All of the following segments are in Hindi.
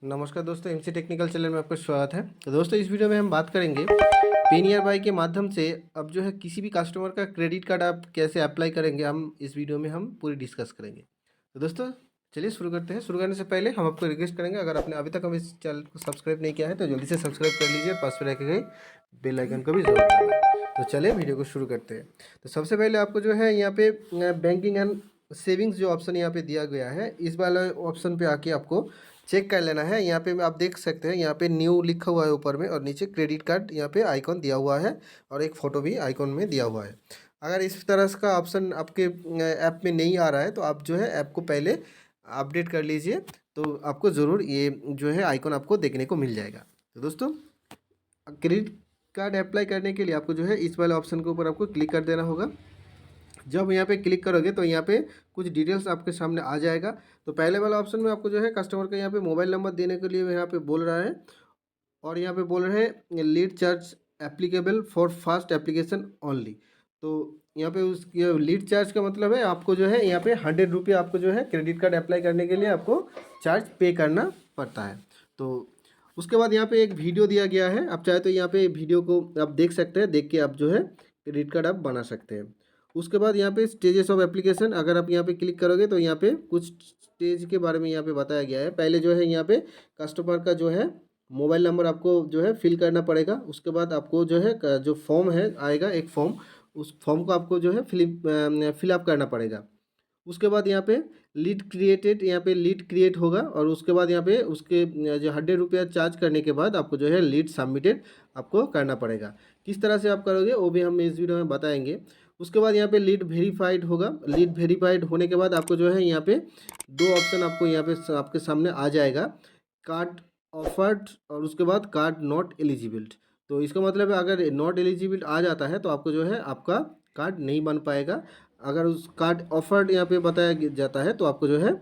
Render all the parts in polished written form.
नमस्कार दोस्तों, एमसी टेक्निकल चैनल में आपका स्वागत है। तो दोस्तों, इस वीडियो में हम बात करेंगे पे नियर बाय के माध्यम से अब जो है किसी भी कस्टमर का क्रेडिट कार्ड आप कैसे अप्लाई करेंगे, हम इस वीडियो में हम पूरी डिस्कस करेंगे। तो दोस्तों, चलिए शुरू करते हैं। शुरू करने से पहले हम आपको रिक्वेस्ट करेंगे, अगर आपने अभी तक हम इस चैनल को सब्सक्राइब नहीं किया है तो जल्दी से सब्सक्राइब कर लीजिए, पास में रखे गए बेल आइकन को भी जरूर दबाएं। तो चलिए वीडियो को शुरू करते हैं। तो सबसे पहले आपको जो है यहाँ पे बैंकिंग एंड सेविंग्स जो ऑप्शन यहाँ पे दिया गया है, इस वाले ऑप्शन पे आके आपको चेक कर लेना है। यहाँ पे आप देख सकते हैं, यहाँ पे न्यू लिखा हुआ है ऊपर में, और नीचे क्रेडिट कार्ड यहाँ पे आइकॉन दिया हुआ है, और एक फ़ोटो भी आइकॉन में दिया हुआ है। अगर इस तरह का ऑप्शन आपके ऐप में नहीं आ रहा है तो आप जो है ऐप को पहले अपडेट कर लीजिए, तो आपको ज़रूर ये जो है आइकॉन आपको देखने को मिल जाएगा। तो दोस्तों, क्रेडिट कार्ड अप्लाई करने के लिए आपको जो है इस वाले ऑप्शन के ऊपर आपको क्लिक कर देना होगा। जब यहाँ पे क्लिक करोगे तो यहाँ पे कुछ डिटेल्स आपके सामने आ जाएगा। तो पहले वाला ऑप्शन में आपको जो है कस्टमर का यहाँ पे मोबाइल नंबर देने के लिए यहाँ पे बोल रहा है, और यहाँ पे बोल रहे हैं lead charge applicable for fast application only. तो यहाँ पे उस लीड चार्ज का मतलब है आपको जो है यहाँ पे 100 रुपये आपको जो है क्रेडिट कार्ड अप्लाई करने के लिए आपको चार्ज पे करना पड़ता है। तो उसके बाद यहाँ पे एक वीडियो दिया गया है, आप चाहे तो यहाँ पे वीडियो को आप देख सकते हैं, देख के आप जो है क्रेडिट कार्ड आप बना सकते हैं। उसके बाद यहाँ पे स्टेजेस ऑफ एप्लीकेशन, अगर आप यहाँ पे क्लिक करोगे तो यहाँ पे कुछ स्टेज के बारे में यहाँ पे बताया गया है। पहले जो है यहाँ पे कस्टमर का जो है मोबाइल नंबर आपको जो है फिल करना पड़ेगा। उसके बाद आपको जो है जो फॉर्म है आएगा एक फॉर्म, उस फॉर्म को आपको जो है फिलअप करना पड़ेगा। उसके बाद यहाँ पे लीड क्रिएटेड, यहाँ पे लीड क्रिएट होगा, और उसके बाद यहाँ पे उसके जो 100 रुपया चार्ज करने के बाद आपको जो है लीड सबमिटेड आपको करना पड़ेगा। किस तरह से आप करोगे वो भी हम इस वीडियो में बताएंगे। उसके बाद यहाँ पे लीड वेरीफाइड होगा। लीड वेरीफाइड होने के बाद आपको जो है यहाँ पे दो ऑप्शन आपको यहाँ पे आपके सामने आ जाएगा, कार्ड ऑफर्ड और उसके बाद कार्ड नॉट एलिजिबल। तो इसका मतलब है अगर नॉट एलिजिबल आ जाता है तो आपको जो है आपका कार्ड नहीं बन पाएगा। अगर उस कार्ड ऑफर्ड यहाँ पे बताया जाता है तो आपको जो है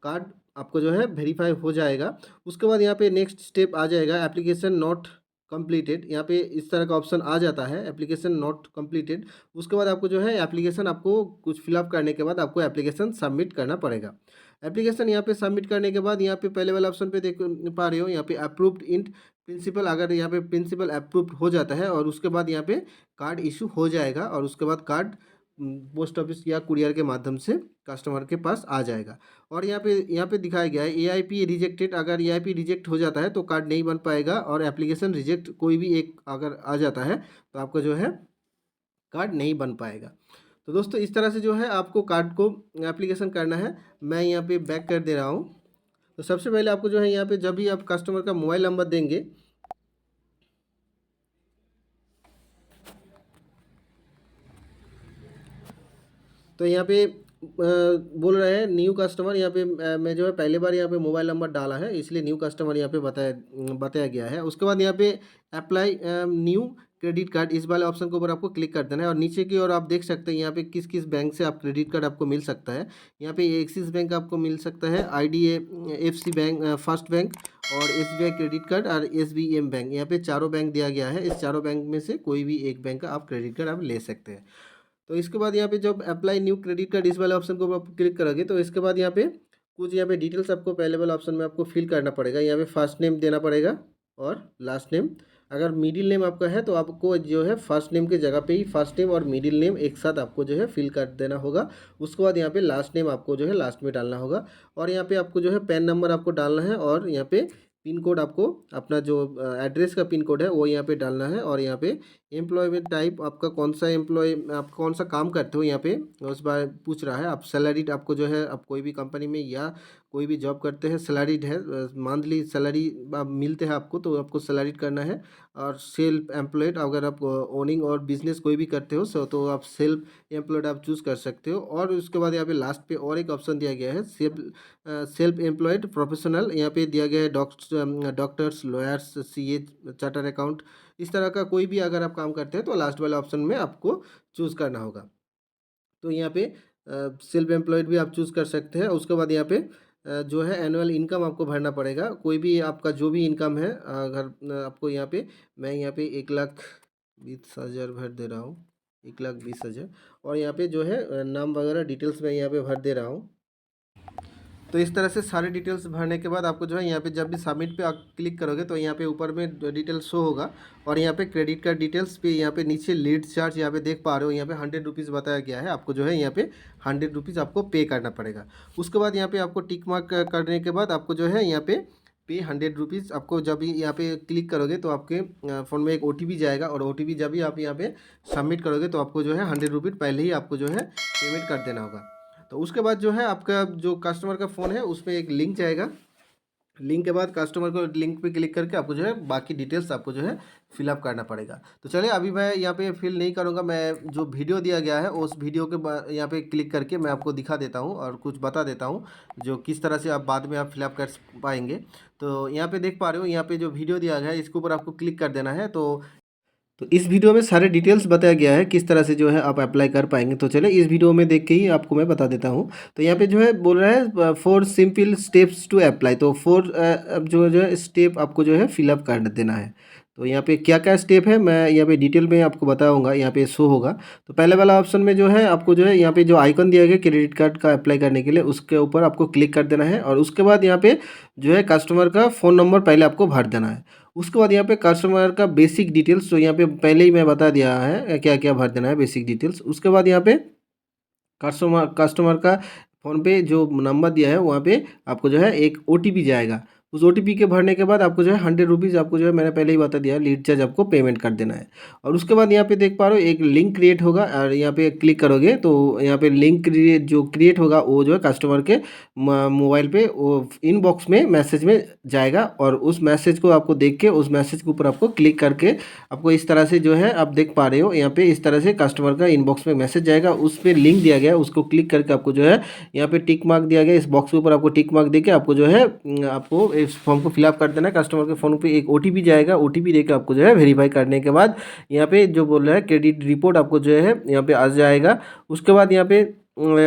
कार्ड आपको जो है वेरीफाई हो जाएगा। उसके बाद यहाँ पे नेक्स्ट स्टेप आ जाएगा एप्लीकेशन नॉट कंप्लीटेड। यहाँ पे इस तरह का ऑप्शन आ जाता है, एप्लीकेशन नॉट कंप्लीटेड। उसके बाद आपको जो है एप्लीकेशन आपको कुछ फिलअप करने के बाद आपको एप्लीकेशन सबमिट करना पड़ेगा। एप्लीकेशन यहाँ पे सबमिट करने के बाद यहाँ पे पहले वाले ऑप्शन पे देख पा रहे हो, यहाँ पे अप्रूव्ड इन प्रिंसिपल, अगर यहाँ पे प्रिंसिपल अप्रूव्ड हो जाता है और उसके बाद यहाँ पे कार्ड इशू हो जाएगा, और उसके बाद कार्ड पोस्ट ऑफिस या कुरियर के माध्यम से कस्टमर के पास आ जाएगा। और यहाँ पे दिखाया गया है एआईपी रिजेक्टेड, अगर एआईपी रिजेक्ट हो जाता है तो कार्ड नहीं बन पाएगा, और एप्लीकेशन रिजेक्ट कोई भी एक अगर आ जाता है तो आपका जो है कार्ड नहीं बन पाएगा। तो दोस्तों, इस तरह से जो है आपको कार्ड को एप्लीकेशन करना है। मैं यहाँ पे बैक कर दे रहा हूँ। तो सबसे पहले आपको जो है यहाँ पे जब भी आप कस्टमर का मोबाइल नंबर देंगे, तो यहाँ पे बोल रहे हैं न्यू कस्टमर। यहाँ पे मैं जो है पहली बार यहाँ पे मोबाइल नंबर डाला है, इसलिए न्यू कस्टमर यहाँ पे बताया गया है। उसके बाद यहाँ पे अप्लाई न्यू क्रेडिट कार्ड, इस वाले ऑप्शन के ऊपर आपको क्लिक कर देना है, और नीचे की ओर आप देख सकते हैं यहाँ पे किस किस बैंक से आप क्रेडिट कार्ड आपको मिल सकता है। यहाँ पे एक्सिस बैंक आपको मिल सकता है, IDFC बैंक, फर्स्ट बैंक, और SBI क्रेडिट कार्ड, और SBM बैंक। यहाँ पे चारों बैंक दिया गया है, इस चारों बैंक में से कोई भी एक बैंक का आप क्रेडिट कार्ड आप ले सकते हैं। तो इसके बाद यहाँ पे जब अप्लाई न्यू क्रेडिट कार्ड इस वाले ऑप्शन को आप क्लिक करोगे तो इसके बाद यहाँ पे कुछ यहाँ पे डिटेल्स आपको पहले वाले ऑप्शन में आपको फिल करना पड़ेगा। यहाँ पे फर्स्ट नेम देना पड़ेगा और लास्ट नेम। अगर मिडिल नेम आपका है तो आपको जो है फर्स्ट नेम की जगह पे ही फर्स्ट नेम और मिडिल नेम एक साथ आपको जो है फिल कर देना होगा। उसके बाद यहाँ पे लास्ट नेम आपको जो है लास्ट में डालना होगा, और यहाँ पे आपको जो है पैन नंबर आपको डालना है, और यहाँ पे पिन कोड आपको अपना जो एड्रेस का पिन कोड है वो यहाँ पे डालना है। और यहाँ पे एम्प्लॉयमेंट टाइप आपका कौन सा एम्प्लॉय, आप कौन सा काम करते हो यहाँ पे उस बार पूछ रहा है। आप सैलरीड आपको जो है आप कोई भी कंपनी में या कोई भी जॉब करते हैं सैलरीड है, मंथली सैलरी आप मिलते हैं आपको, तो आपको सैलरीड करना है। और सेल्फ एम्प्लॉयड, अगर आप ओनिंग और बिजनेस कोई भी करते हो तो आप सेल्फ एम्प्लॉयड आप चूज़ कर सकते हो। और उसके बाद यहाँ पे लास्ट पे और एक ऑप्शन दिया गया है सेल्फ एम्प्लॉयड प्रोफेशनल। यहाँ पे दिया गया है doctors, lawyers, CA, charter account, इस तरह का कोई भी अगर आप काम करते हैं तो लास्ट वाले ऑप्शन में आपको चूज़ करना होगा। तो यहाँ पे सेल्फ एम्प्लॉयड भी आप चूज़ कर सकते हैं। उसके बाद यहाँ पे जो है एनुअल इनकम आपको भरना पड़ेगा, कोई भी आपका जो भी इनकम है। अगर आपको यहाँ पे मैं यहाँ पे 1,20,000 भर दे रहा हूँ, 1,20,000। और यहाँ पे जो है नाम वगैरह डिटेल्स मैं यहाँ पे भर दे रहा हूँ। तो इस तरह से सारे डिटेल्स भरने के बाद आपको जो है यहाँ पे जब भी सबमिट पे आप क्लिक करोगे तो यहाँ पे ऊपर में डिटेल्स शो होगा और यहाँ पे क्रेडिट कार्ड डिटेल्स पे यहाँ पे नीचे लेट चार्ज यहाँ पे देख पा रहे हो, यहाँ पे 100 रुपीज़ बताया गया है। आपको जो है यहाँ पे 100 रुपीज़ आपको पे करना पड़ेगा। उसके बाद यहाँ पे आपको टिक मार्क करने के बाद आपको जो है यहाँ पे 100 रुपीज़ आपको जब भी यहाँ पे क्लिक करोगे तो आपके फ़ोन में एक OTP जाएगा और OTP जब भी आप यहाँ पे सबमिट करोगे तो आपको जो है 100 रुपीज़ पहले ही आपको जो है पेमेंट कर देना होगा। तो उसके बाद जो है आपका जो कस्टमर का फ़ोन है उसमें एक लिंक जाएगा। लिंक के बाद कस्टमर को लिंक पे क्लिक करके आपको जो है बाकी डिटेल्स आपको जो है फिलअप करना पड़ेगा। तो चलिए अभी मैं यहाँ पे फिल नहीं करूँगा, मैं जो वीडियो दिया गया है उस वीडियो के यहाँ पे क्लिक करके मैं आपको दिखा देता हूँ और कुछ बता देता हूँ जो किस तरह से आप बाद में आप फिलअप कर पाएंगे। तो यहाँ पे देख पा रहे हो, यहाँ पे जो वीडियो दिया गया है इसके ऊपर आपको क्लिक कर देना है। तो इस वीडियो में सारे डिटेल्स बताया गया है किस तरह से जो है आप अप्लाई कर पाएंगे। तो चले इस वीडियो में देख के ही आपको मैं बता देता हूँ। तो यहाँ पे जो है बोल रहा है 4 सिंपल स्टेप्स टू अप्लाई। तो 4 जो है स्टेप आपको जो है फिलअप कर देना है। तो यहाँ पे क्या क्या स्टेप है मैं यहाँ पे डिटेल में आपको बताऊंगा, यहाँ पे शो होगा। तो पहले वाला ऑप्शन में जो है आपको जो है यहाँ पे जो आइकन दिया गया क्रेडिट कार्ड का अप्लाई करने के लिए उसके ऊपर आपको क्लिक कर देना है और उसके बाद यहाँ पे जो है कस्टमर का फ़ोन नंबर पहले आपको भर देना है। उसके बाद यहाँ पे कस्टमर का बेसिक डिटेल्स, तो यहाँ पे पहले ही मैं बता दिया है क्या क्या भर देना है बेसिक डिटेल्स। उसके बाद यहाँ पे कस्टमर का फ़ोन पे जो नंबर दिया है वहाँ पे आपको जो है एक OTP जाएगा। उस OTP के भरने के बाद आपको जो है 100 रुपीज़ आपको जो है मैंने पहले ही बता दिया लीड चार्ज आपको पेमेंट कर देना है। और उसके बाद यहाँ पे देख पा रहे हो एक लिंक क्रिएट होगा और यहाँ पे क्लिक करोगे तो यहाँ पे लिंक जो क्रिएट होगा वो जो है कस्टमर के मोबाइल पे वो इनबॉक्स में मैसेज में जाएगा और उस मैसेज को आपको देख के उस मैसेज के ऊपर आपको क्लिक करके आपको इस तरह से जो है आप देख पा रहे हो यहाँ पे इस तरह से कस्टमर का इनबॉक्स में मैसेज जाएगा, उस पर लिंक दिया गया है उसको क्लिक करके आपको जो है यहाँ पे टिक मार्क दिया गया, इस बॉक्स के ऊपर आपको टिक मार्क देके आपको जो है आपको इस फॉर्म को फिलअप कर देना है। कस्टमर के फ़ोन पे एक OTP जाएगा, OTP देकर आपको जो है वेरीफाई करने के बाद यहाँ पे जो बोल रहा है क्रेडिट रिपोर्ट आपको जो है यहाँ पे आ जाएगा। उसके बाद यहाँ पे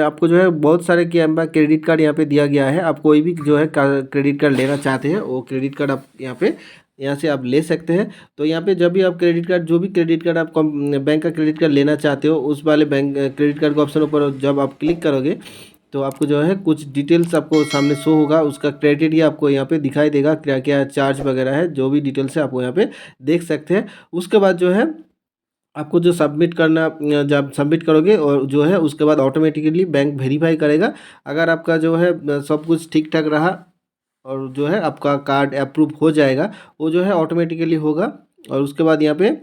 आपको जो है बहुत सारे क्रेडिट कार्ड यहाँ पे दिया गया है। आप कोई भी जो है क्रेडिट कार्ड लेना चाहते हैं वो क्रेडिट कार्ड आप यहाँ से आप ले सकते हैं। तो यहाँ पे जब भी आप क्रेडिट कार्ड जो भी क्रेडिट कार्ड आप बैंक का क्रेडिट कार्ड लेना चाहते हो उस वाले बैंक क्रेडिट कार्ड के ऑप्शन ऊपर जब आप क्लिक करोगे तो आपको जो है कुछ डिटेल्स आपको सामने शो होगा, उसका क्राइटेरिया आपको यहाँ पे दिखाई देगा, क्या क्या चार्ज वगैरह है जो भी डिटेल्स है आपको यहाँ पे देख सकते हैं। उसके बाद जो है आपको जो सबमिट करना जब सबमिट करोगे और जो है उसके बाद ऑटोमेटिकली बैंक वेरीफाई करेगा। अगर आपका जो है सब कुछ ठीक ठाक रहा और जो है आपका कार्ड अप्रूव हो जाएगा, वो जो है ऑटोमेटिकली होगा और उसके बाद यहाँ पे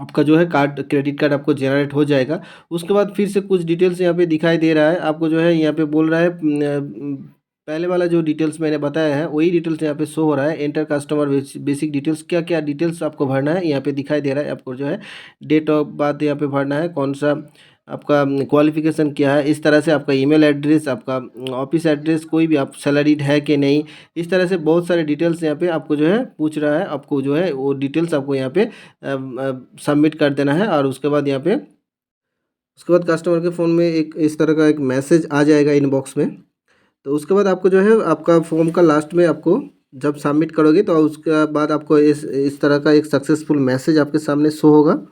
आपका जो है क्रेडिट कार्ड आपको जनरेट हो जाएगा। उसके बाद फिर से कुछ डिटेल्स यहाँ पे दिखाई दे रहा है, आपको जो है यहाँ पे बोल रहा है पहले वाला जो डिटेल्स मैंने बताया है वही डिटेल्स यहाँ पे शो हो रहा है। एंटर कस्टमर बेसिक डिटेल्स, क्या क्या डिटेल्स आपको भरना है यहाँ पे दिखाई दे रहा है। आपको जो है डेट ऑफ बर्थ यहाँ पे भरना है, कौन सा आपका क्वालिफिकेशन क्या है, इस तरह से आपका ईमेल एड्रेस, आपका ऑफिस एड्रेस, कोई भी आप सैलरीड है कि नहीं, इस तरह से बहुत सारे डिटेल्स यहाँ पे आपको जो है पूछ रहा है। आपको जो है वो डिटेल्स आपको यहाँ पे सबमिट कर देना है और उसके बाद यहाँ पे उसके बाद कस्टमर के फ़ोन में एक इस तरह का एक मैसेज आ जाएगा इनबॉक्स में। तो उसके बाद आपको जो है आपका फॉर्म का लास्ट में आपको जब सबमिट करोगे तो उसके बाद आपको इस तरह का एक सक्सेसफुल मैसेज आपके सामने शो होगा।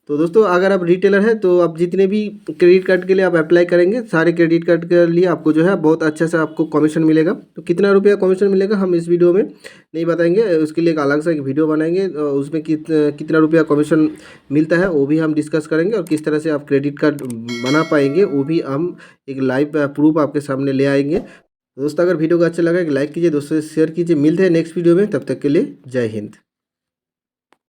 तो दोस्तों अगर आप रिटेलर हैं तो आप जितने भी क्रेडिट कार्ड के लिए आप अप्लाई करेंगे सारे क्रेडिट कार्ड के लिए आपको जो है बहुत अच्छा से आपको कमीशन मिलेगा। तो कितना रुपया कमीशन मिलेगा हम इस वीडियो में नहीं बताएंगे, उसके लिए एक अलग से एक वीडियो बनाएंगे उसमें कितना रुपया कमीशन मिलता है वो भी हम डिस्कस करेंगे और किस तरह से आप क्रेडिट कार्ड बना पाएंगे वो भी हम एक लाइव प्रूफ आपके सामने ले आएंगे। तो दोस्तों अगर वीडियो को अच्छा लगा एक लाइक कीजिए, दोस्तों से शेयर कीजिए। मिलते हैं नेक्स्ट वीडियो में, तब तक के लिए जय हिंद।